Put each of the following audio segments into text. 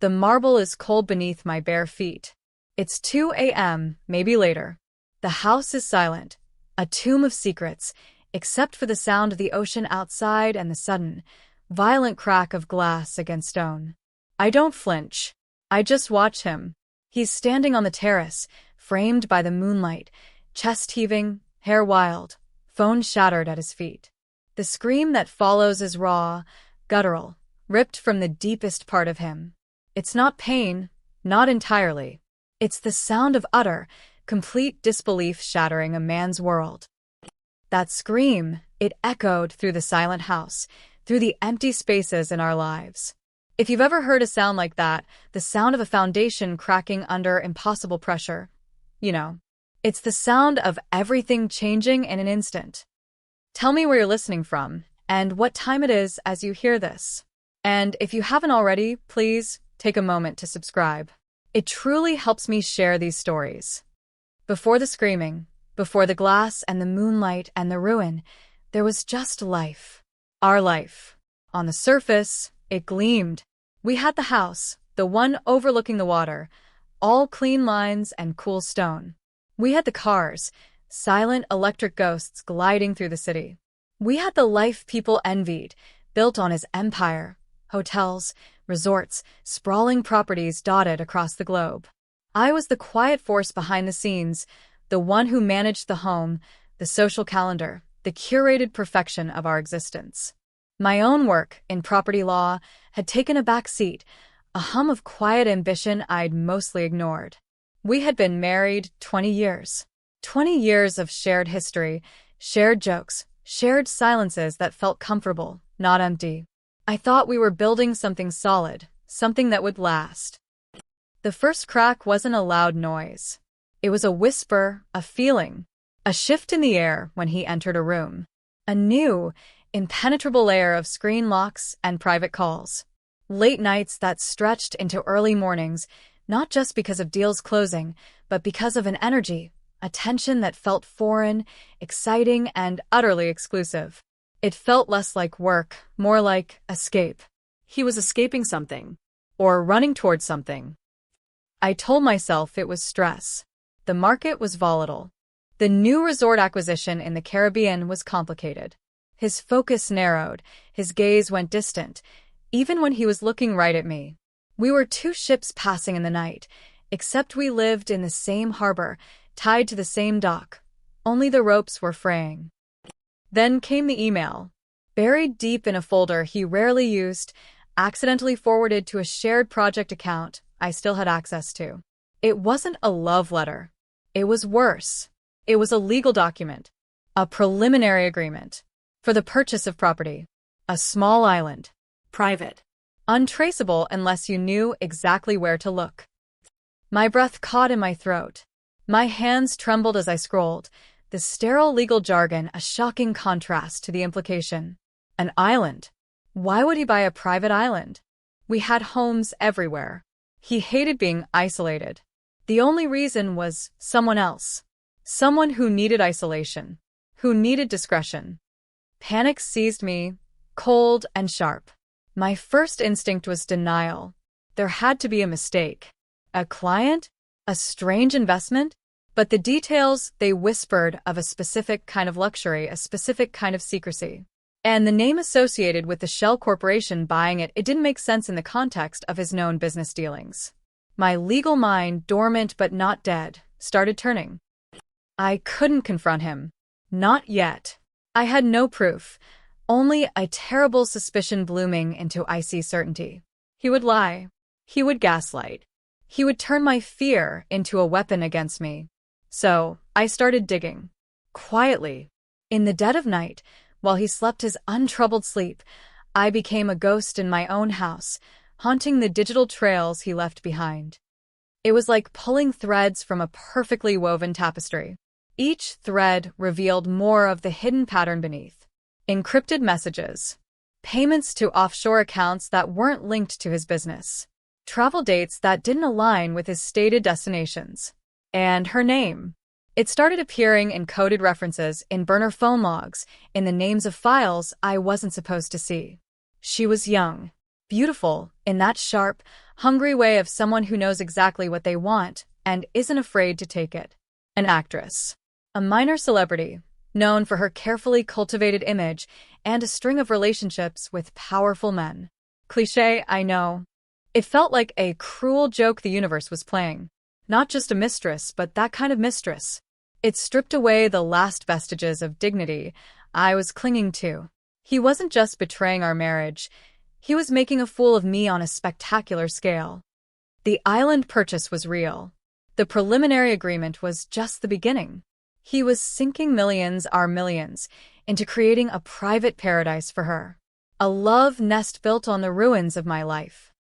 The marble is cold beneath my bare feet. It's 2 a.m., maybe later. The house is silent, a tomb of secrets, except for the sound of the ocean outside and the sudden, violent crack of glass against stone. I don't flinch. I just watch him. He's standing on the terrace, framed by the moonlight, chest heaving, hair wild, phone shattered at his feet. The scream that follows is raw, guttural, ripped from the deepest part of him. It's not pain, not entirely. It's the sound of utter, complete disbelief shattering a man's world. That scream, it echoed through the silent house, through the empty spaces in our lives. If you've ever heard a sound like that, the sound of a foundation cracking under impossible pressure, it's the sound of everything changing in an instant. Tell me where you're listening from and what time it is as you hear this. And if you haven't already, please take a moment to subscribe. It truly helps me share these stories. Before the screaming, before the glass and the moonlight and the ruin, there was just life. Our life. On the surface, it gleamed. We had the house, the one overlooking the water, all clean lines and cool stone. We had the cars, silent electric ghosts gliding through the city. We had the life people envied, built on his empire, hotels, resorts, sprawling properties dotted across the globe. I was the quiet force behind the scenes, the one who managed the home, the social calendar, the curated perfection of our existence. My own work in property law had taken a back seat, a hum of quiet ambition I'd mostly ignored. We had been married 20 years. 20 years of shared history, shared jokes, shared silences that felt comfortable, not empty. I thought we were building something solid, something that would last. The first crack wasn't a loud noise. It was a whisper, a feeling, a shift in the air when he entered a room. A new, impenetrable layer of screen locks and private calls. Late nights that stretched into early mornings, not just because of deals closing, but because of an energy, a tension that felt foreign, exciting, and utterly exclusive. It felt less like work, more like escape. He was escaping something, or running towards something. I told myself it was stress. The market was volatile. The new resort acquisition in the Caribbean was complicated. His focus narrowed, his gaze went distant, even when he was looking right at me. We were two ships passing in the night, except we lived in the same harbor, tied to the same dock. Only the ropes were fraying. Then came the email. Buried deep in a folder he rarely used, accidentally forwarded to a shared project account I still had access to. It wasn't a love letter. It was worse. It was a legal document, a preliminary agreement for the purchase of property. A small island. Private. Untraceable unless you knew exactly where to look. My breath caught in my throat. My hands trembled as I scrolled, the sterile legal jargon a shocking contrast to the implication. An island. Why would he buy a private island? We had homes everywhere. He hated being isolated. The only reason was someone else. Someone who needed isolation. Who needed discretion. Panic seized me, cold and sharp. My first instinct was denial. There had to be a mistake. A client? A strange investment? But the details, they whispered of a specific kind of luxury, a specific kind of secrecy. And the name associated with the shell corporation buying it didn't make sense in the context of his known business dealings. My legal mind, dormant but not dead, started turning. I couldn't confront him. Not yet. I had no proof, only a terrible suspicion blooming into icy certainty. He would lie. He would gaslight. He would turn my fear into a weapon against me. So, I started digging. Quietly. In the dead of night, while he slept his untroubled sleep, I became a ghost in my own house, haunting the digital trails he left behind. It was like pulling threads from a perfectly woven tapestry. Each thread revealed more of the hidden pattern beneath. Encrypted messages. Payments to offshore accounts that weren't linked to his business. Travel dates that didn't align with his stated destinations. And her name. It started appearing in coded references, in burner phone logs, in the names of files I wasn't supposed to see. She was young, beautiful in that sharp, hungry way of someone who knows exactly what they want and isn't afraid to take it. An actress. A minor celebrity, known for her carefully cultivated image and a string of relationships with powerful men. Cliché, I know. It felt like a cruel joke the universe was playing. Not just a mistress, but that kind of mistress. It stripped away the last vestiges of dignity I was clinging to. He wasn't just betraying our marriage. He was making a fool of me on a spectacular scale. The island purchase was real. The preliminary agreement was just the beginning. He was sinking millions, our millions, into creating a private paradise for her. A love nest built on the ruins of my life.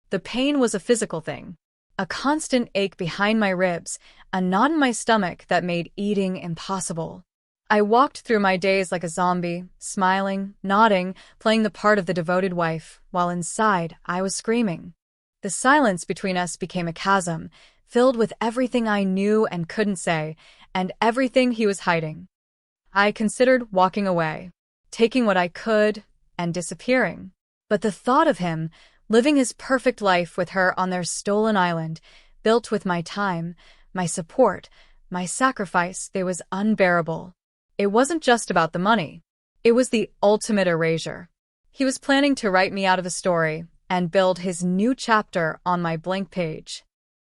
The pain was a physical thing. A constant ache behind my ribs, a knot in my stomach that made eating impossible. I walked through my days like a zombie, smiling, nodding, playing the part of the devoted wife, while inside I was screaming. The silence between us became a chasm, filled with everything I knew and couldn't say, and everything he was hiding. I considered walking away, taking what I could, and disappearing. But the thought of him, living his perfect life with her on their stolen island, built with my time, my support, my sacrifice, it was unbearable. It wasn't just about the money. It was the ultimate erasure. He was planning to write me out of the story and build his new chapter on my blank page.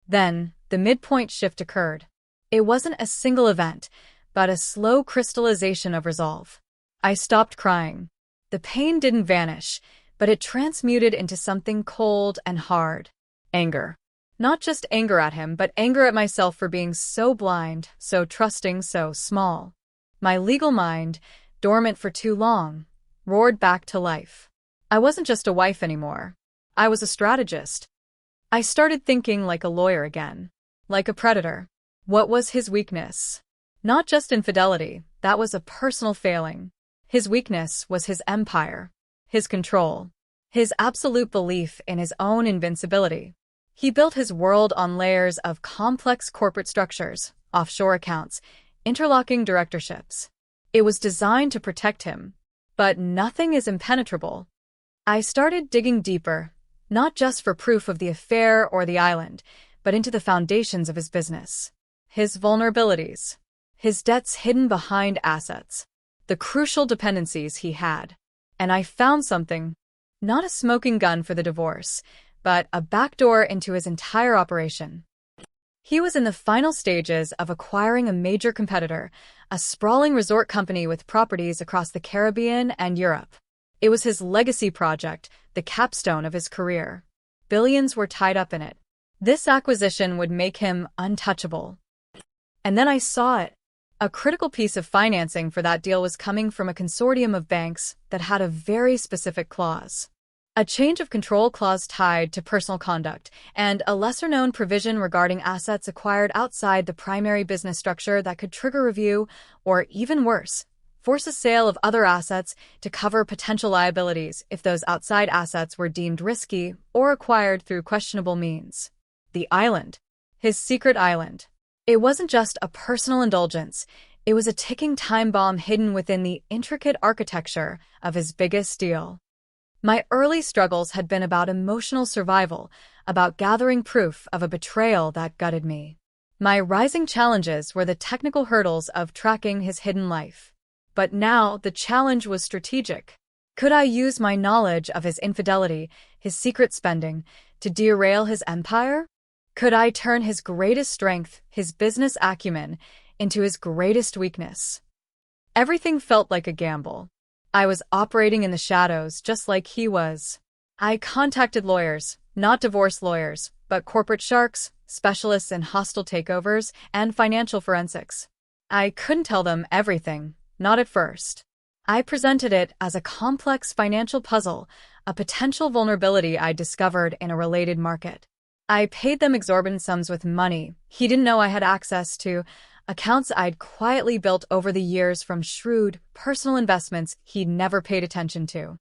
Then, the midpoint shift occurred. It wasn't a single event, but a slow crystallization of resolve. I stopped crying. The pain didn't vanish, but it transmuted into something cold and hard. Anger. Not just anger at him, but anger at myself for being so blind, so trusting, so small. My legal mind, dormant for too long, roared back to life. I wasn't just a wife anymore. I was a strategist. I started thinking like a lawyer again. Like a predator. What was his weakness? Not just infidelity, that was a personal failing. His weakness was his empire. His control. His absolute belief in his own invincibility. He built his world on layers of complex corporate structures, offshore accounts, interlocking directorships. It was designed to protect him. But nothing is impenetrable. I started digging deeper, not just for proof of the affair or the island, but into the foundations of his business. His vulnerabilities. His debts hidden behind assets. The crucial dependencies he had. And I found something. Not a smoking gun for the divorce, but a backdoor into his entire operation. He was in the final stages of acquiring a major competitor, a sprawling resort company with properties across the Caribbean and Europe. It was his legacy project, the capstone of his career. Billions were tied up in it. This acquisition would make him untouchable. And then I saw it. A critical piece of financing for that deal was coming from a consortium of banks that had a very specific clause. A change of control clause tied to personal conduct, and a lesser-known provision regarding assets acquired outside the primary business structure that could trigger review, or even worse, force a sale of other assets to cover potential liabilities if those outside assets were deemed risky or acquired through questionable means. The island. His secret island. It wasn't just a personal indulgence, it was a ticking time bomb hidden within the intricate architecture of his biggest deal. My early struggles had been about emotional survival, about gathering proof of a betrayal that gutted me. My rising challenges were the technical hurdles of tracking his hidden life. But now the challenge was strategic. Could I use my knowledge of his infidelity, his secret spending, to derail his empire? Could I turn his greatest strength, his business acumen, into his greatest weakness? Everything felt like a gamble. I was operating in the shadows just like he was. I contacted lawyers, not divorce lawyers, but corporate sharks, specialists in hostile takeovers, and financial forensics. I couldn't tell them everything, not at first. I presented it as a complex financial puzzle, a potential vulnerability I discovered in a related market. I paid them exorbitant sums with money he didn't know I had access to, accounts I'd quietly built over the years from shrewd, personal investments he'd never paid attention to.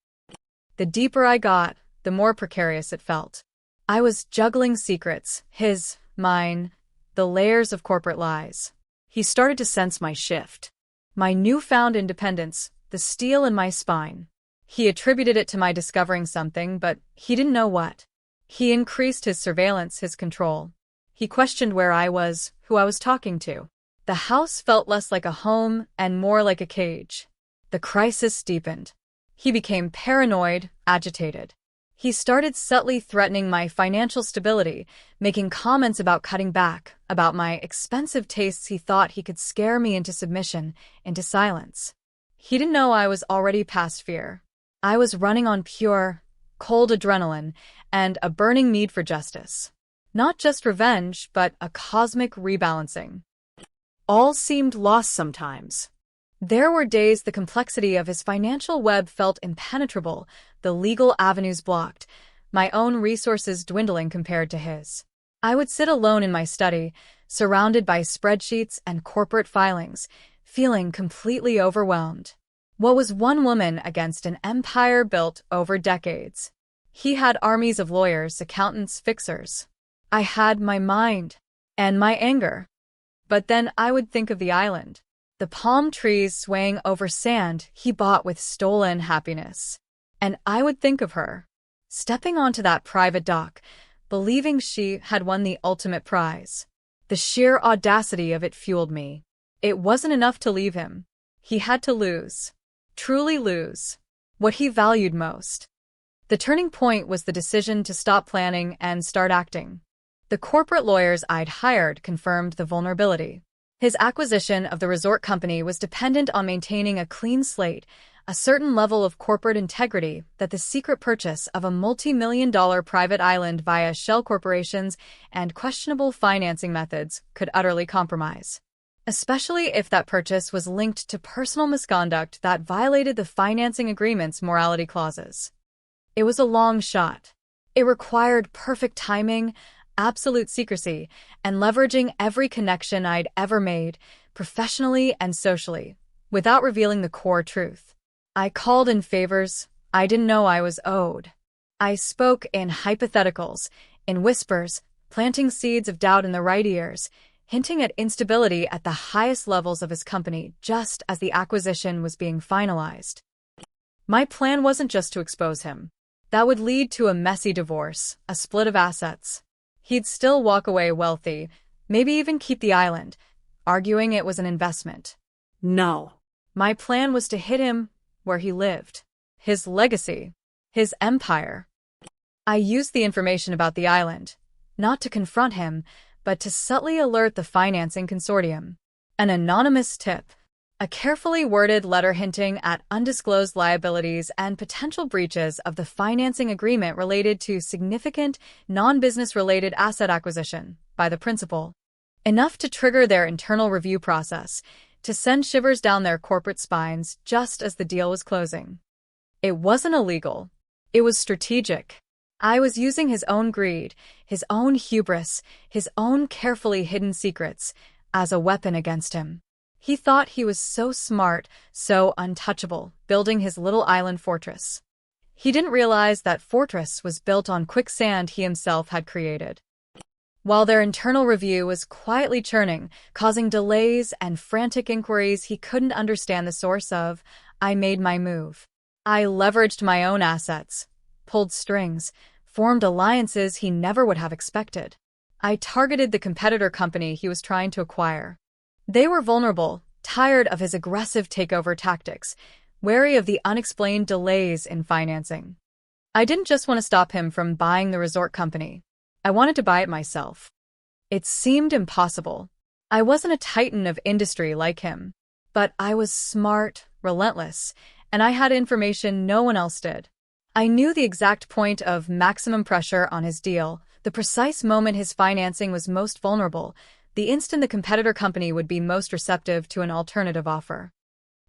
The deeper I got, the more precarious it felt. I was juggling secrets, his, mine, the layers of corporate lies. He started to sense my shift. My newfound independence, the steel in my spine. He attributed it to my discovering something, but he didn't know what. He increased his surveillance, his control. He questioned where I was, who I was talking to. The house felt less like a home and more like a cage. The crisis deepened. He became paranoid, agitated. He started subtly threatening my financial stability, making comments about cutting back, about my expensive tastes. He thought he could scare me into submission, into silence. He didn't know I was already past fear. I was running on pure, cold adrenaline and a burning need for justice. Not just revenge, but a cosmic rebalancing. All seemed lost sometimes. There were days the complexity of his financial web felt impenetrable, the legal avenues blocked, my own resources dwindling compared to his. I would sit alone in my study, surrounded by spreadsheets and corporate filings, feeling completely overwhelmed. What was one woman against an empire built over decades? He had armies of lawyers, accountants, fixers. I had my mind and my anger. But then I would think of the island. The palm trees swaying over sand he bought with stolen happiness. And I would think of her, stepping onto that private dock, believing she had won the ultimate prize. The sheer audacity of it fueled me. It wasn't enough to leave him. He had to lose. Truly lose. What he valued most. The turning point was the decision to stop planning and start acting. The corporate lawyers I'd hired confirmed the vulnerability. His acquisition of the resort company was dependent on maintaining a clean slate, a certain level of corporate integrity that the secret purchase of a multi-million-dollar private island via shell corporations and questionable financing methods could utterly compromise. Especially if that purchase was linked to personal misconduct that violated the financing agreement's morality clauses. It was a long shot. It required perfect timing, absolute secrecy, and leveraging every connection I'd ever made, professionally and socially, without revealing the core truth. I called in favors I didn't know I was owed. I spoke in hypotheticals, in whispers, planting seeds of doubt in the right ears, hinting at instability at the highest levels of his company just as the acquisition was being finalized. My plan wasn't just to expose him. That would lead to a messy divorce, a split of assets. He'd still walk away wealthy, maybe even keep the island, arguing it was an investment. No. My plan was to hit him where he lived. His legacy. His empire. I used the information about the island, not to confront him, but to subtly alert the financing consortium. An anonymous tip. A carefully worded letter hinting at undisclosed liabilities and potential breaches of the financing agreement related to significant, non-business-related asset acquisition by the principal. Enough to trigger their internal review process, to send shivers down their corporate spines just as the deal was closing. It wasn't illegal. It was strategic. I was using his own greed, his own hubris, his own carefully hidden secrets as a weapon against him. He thought he was so smart, so untouchable, building his little island fortress. He didn't realize that fortress was built on quicksand he himself had created. While their internal review was quietly churning, causing delays and frantic inquiries he couldn't understand the source of, I made my move. I leveraged my own assets, pulled strings, formed alliances he never would have expected. I targeted the competitor company he was trying to acquire. They were vulnerable, tired of his aggressive takeover tactics, wary of the unexplained delays in financing. I didn't just want to stop him from buying the resort company. I wanted to buy it myself. It seemed impossible. I wasn't a titan of industry like him, but I was smart, relentless, and I had information no one else did. I knew the exact point of maximum pressure on his deal, the precise moment his financing was most vulnerable, the instant the competitor company would be most receptive to an alternative offer.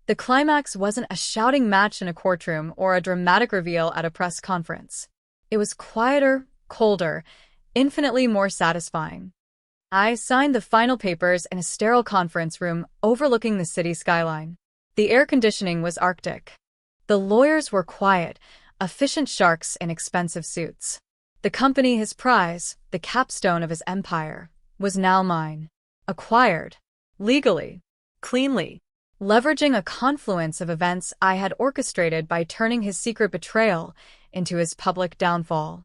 The climax wasn't a shouting match in a courtroom or a dramatic reveal at a press conference. It was quieter, colder, infinitely more satisfying. I signed the final papers in a sterile conference room overlooking the city skyline. The air conditioning was Arctic. The lawyers were quiet, efficient sharks in expensive suits. The company, his prize, the capstone of his empire, was now mine. Acquired. Legally. Cleanly. leveraging a confluence of events I had orchestrated by turning his secret betrayal into his public downfall.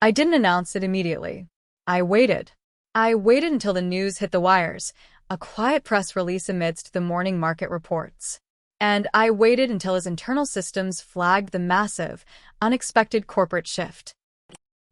I didn't announce it immediately. I waited. I waited until the news hit the wires, a quiet press release amidst the morning market reports. And I waited until his internal systems flagged the massive, unexpected corporate shift.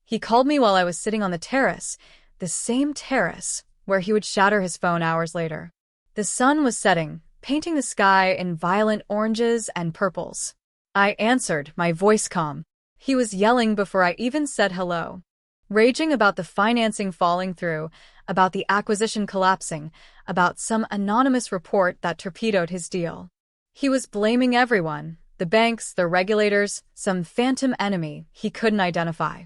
He called me while I was sitting on the terrace, the same terrace where he would shatter his phone hours later. The sun was setting, painting the sky in violent oranges and purples. I answered, my voice calm. He was yelling before I even said hello. Raging about the financing falling through, about the acquisition collapsing, about some anonymous report that torpedoed his deal. He was blaming everyone, the banks, the regulators, some phantom enemy he couldn't identify.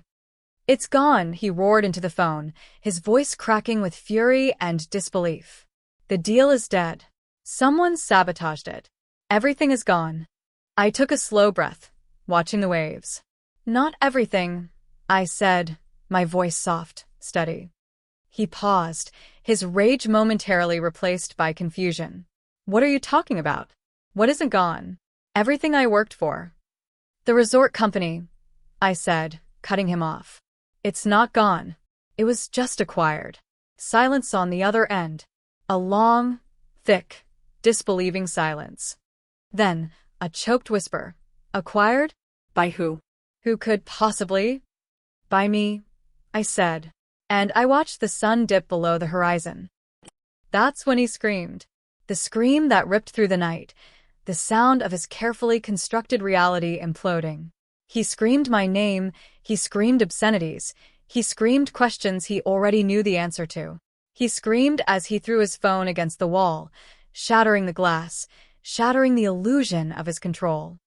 It's gone, he roared into the phone, his voice cracking with fury and disbelief. The deal is dead. Someone sabotaged it. Everything is gone. I took a slow breath, watching the waves. Not everything, I said, my voice soft, steady. He paused, his rage momentarily replaced by confusion. What are you talking about? What isn't gone? Everything I worked for. The resort company, I said, cutting him off. It's not gone. It was just acquired. Silence on the other end. A long, thick, disbelieving silence. Then, a choked whisper. Acquired? By who? Who could possibly? By me, I said. And I watched the sun dip below the horizon. That's when he screamed. The scream that ripped through the night. The sound of his carefully constructed reality imploding. He screamed my name, he screamed obscenities, he screamed questions he already knew the answer to. He screamed as he threw his phone against the wall, shattering the glass, shattering the illusion of his control.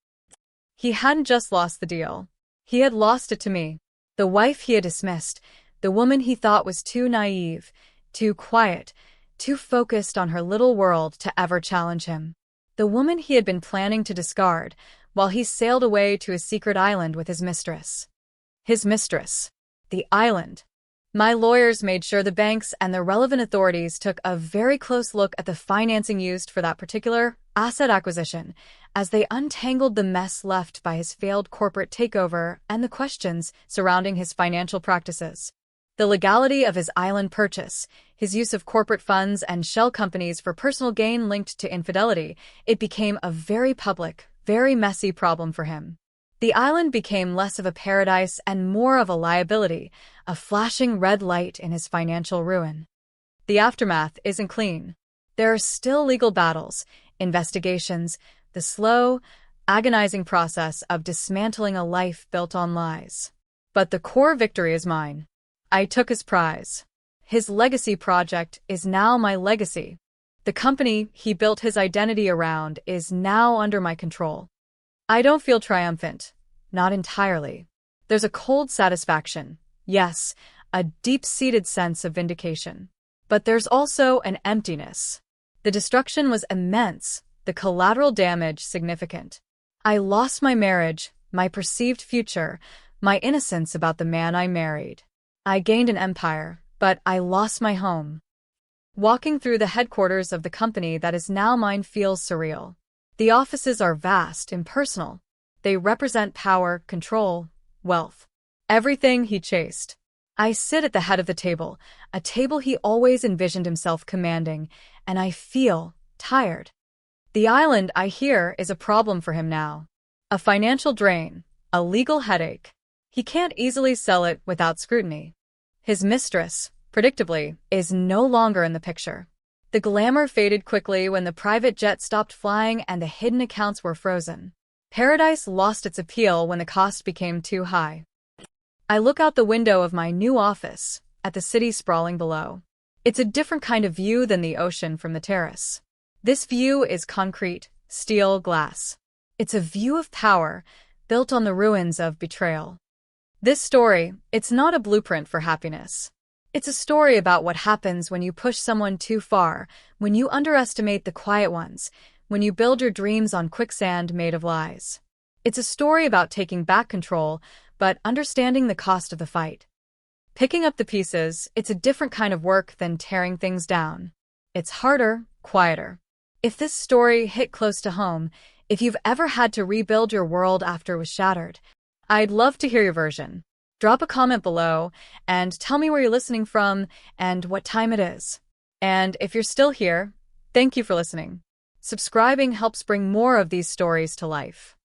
He hadn't just lost the deal. He had lost it to me. The wife he had dismissed, the woman he thought was too naive, too quiet, too focused on her little world to ever challenge him. The woman he had been planning to discard, while he sailed away to a secret island with his mistress. His mistress. The island. My lawyers made sure the banks and the relevant authorities took a very close look at the financing used for that particular asset acquisition, as they untangled the mess left by his failed corporate takeover and the questions surrounding his financial practices. The legality of his island purchase, his use of corporate funds and shell companies for personal gain linked to infidelity, it became a very public, very messy problem for him. The island became less of a paradise and more of a liability, a flashing red light in his financial ruin. The aftermath isn't clean. There are still legal battles, investigations, the slow, agonizing process of dismantling a life built on lies. But the core victory is mine. I took his prize. His legacy project is now my legacy. The company he built his identity around is now under my control. I don't feel triumphant. Not entirely. There's a cold satisfaction. Yes, a deep-seated sense of vindication. But there's also an emptiness. The destruction was immense, the collateral damage significant. I lost my marriage, my perceived future, my innocence about the man I married. I gained an empire, but I lost my home. Walking through the headquarters of the company that is now mine feels surreal. The offices are vast, impersonal. They represent power, control, wealth. Everything he chased. I sit at the head of the table, a table he always envisioned himself commanding, and I feel tired. The island, I hear, is a problem for him now. A financial drain, a legal headache. He can't easily sell it without scrutiny. His mistress, predictably, is no longer in the picture. The glamour faded quickly when the private jet stopped flying and the hidden accounts were frozen. Paradise lost its appeal when the cost became too high. I look out the window of my new office, at the city sprawling below. It's a different kind of view than the ocean from the terrace. This view is concrete, steel, glass. It's a view of power, built on the ruins of betrayal. This story, it's not a blueprint for happiness. It's a story about what happens when you push someone too far, when you underestimate the quiet ones, when you build your dreams on quicksand made of lies. It's a story about taking back control, but understanding the cost of the fight. Picking up the pieces, it's a different kind of work than tearing things down. It's harder, quieter. If this story hit close to home, if you've ever had to rebuild your world after it was shattered, I'd love to hear your version. Drop a comment below and tell me where you're listening from and what time it is. And if you're still here, thank you for listening. Subscribing helps bring more of these stories to life.